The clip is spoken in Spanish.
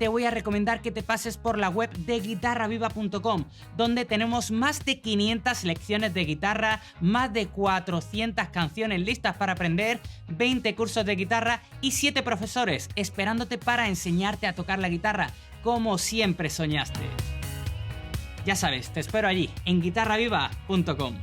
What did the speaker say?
te voy a recomendar que te pases por la web de guitarraviva.com, donde tenemos más de 500 lecciones de guitarra, más de 400 canciones listas para aprender, 20 cursos de guitarra y 7 profesores esperándote para enseñarte a tocar la guitarra como siempre soñaste. Ya sabes, te espero allí en guitarraviva.com.